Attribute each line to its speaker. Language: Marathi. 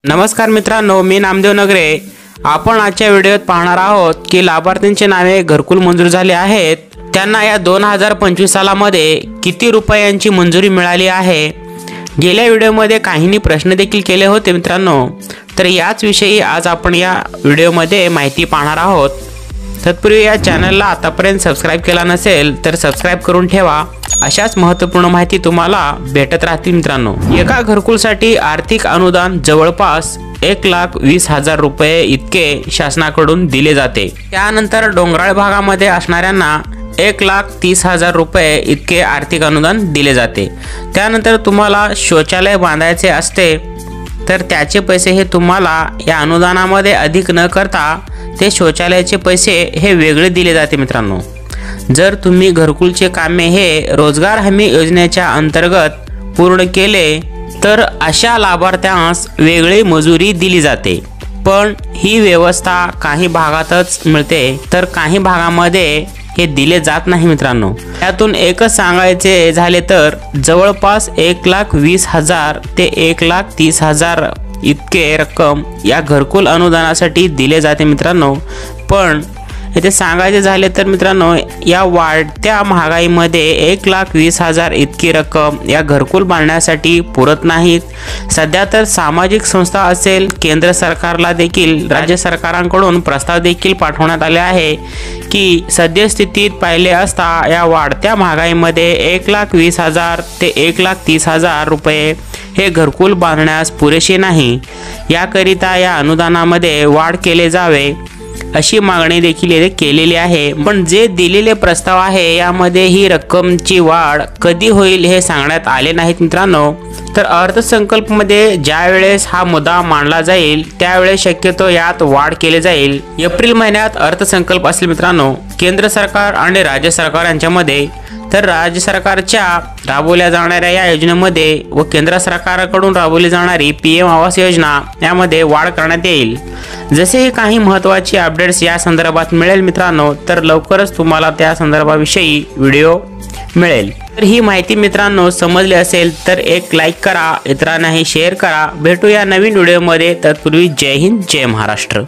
Speaker 1: नमस्कार मित्रांनो, मी नामदेव नगरे। आपण आजच्या व्हिडिओत पाहणार आहोत की लाभार्थ्यांचे नावे घरकुल मंजूर झाले आहेत, त्यांना या 2025 सालामध्ये किती रुपयांची मंजुरी मिळाली आहे। गेल्या व्हिडिओमध्ये काहींनी प्रश्न देखील केले होते मित्रांनो, तर याच विषयी आज आपण या व्हिडिओमध्ये माहिती पाहणार आहोत। तत्पूर्वी या चॅनलला आतापर्यंत सबस्क्राइब केला नसेल तर सबस्क्राइब करून ठेवा, अशाच महत्त्वपूर्ण माहिती तुम्हाला भेटत राहतील मित्रांनो। एका घरकुलसाठी आर्थिक अनुदान जवळपास 1,20,000 रुपये इतके शासनाकडून दिले जाते। त्यानंतर डोंगराळ भागामध्ये असणाऱ्यांना 1,30,000 रुपये इतके आर्थिक अनुदान दिले जाते। त्यानंतर तुम्हाला शौचालय बांधायचे असते तर त्याचे पैसे हे तुम्हाला या अनुदानामध्ये अधिक न करता ते शौचालयाचे पैसे हे वेगळे दिले जाते मित्रांनो। जर तुम्ही घरकुलचे कामे हे रोजगार हमी योजनेच्या अंतर्गत पूर्ण केले तर अशा लाभार्थ्यांस वेगळी मजुरी दिली जाते, पण ही व्यवस्था काही भागातच मिळते तर काही भागामध्ये हे दिले जात नाही मित्रांनो। यातून एकच सांगायचे झाले तर जवळपास 1,20,000 ते 1,30,000 इतके रक्कम या घरकुल अनुदानासाठी दिले जाते मित्रांनो। पण इथे सांगायचे झाले तर मित्रांनो, या वाढत्या महागाईमध्ये 1,20,000 इतकी रक्कम या घरकुल बांधण्यासाठी पुरत नाहीत। सध्या तर सामाजिक संस्था असेल, केंद्र सरकारला देखील राज्य सरकारांकडून प्रस्ताव देखील पाठवण्यात आले आहे की सद्यस्थितीत पाहिले असता या वाढत्या महागाईमध्ये 1,20,000 ते 1,30,000 रुपये हे घरकुल बांधण्यास पुरेसे नाही। याकरिता या अनुदानामध्ये वाढ केले जावे अशी मागणी देखील येथे केलेली आहे। पण जे दिलेले प्रस्ताव आहे यामध्ये ही रक्कमची वाढ कधी होईल हे सांगण्यात आले नाहीत मित्रांनो। तर अर्थसंकल्पमध्ये ज्या वेळेस हा मुद्दा मांडला जाईल त्यावेळेस शक्यतो यात वाढ केली जाईल। एप्रिल महिन्यात अर्थसंकल्प असेल मित्रांनो, केंद्र सरकार आणि राज्य सरकार यांच्यामध्ये। तर राज्य सरकारच्या राबवल्या जाणाऱ्या या योजनेमध्ये व केंद्र सरकारकडून राबवली जाणारी PM आवास योजना यामध्ये वाढ करण्यात येईल। जसे काही महत्त्वाची अपडेट्स या संदर्भात मिळेल मित्रांनो, तर लवकरच तुम्हाला त्या संदर्भाविषयी व्हिडिओ मिळेल। तर ही माहिती मित्रांनो समजली असेल तर एक लाईक करा, इतरांनाही शेअर करा। भेटूया नवीन व्हिडिओमध्ये, तत्पूर्वी जय हिंद, जय महाराष्ट्र।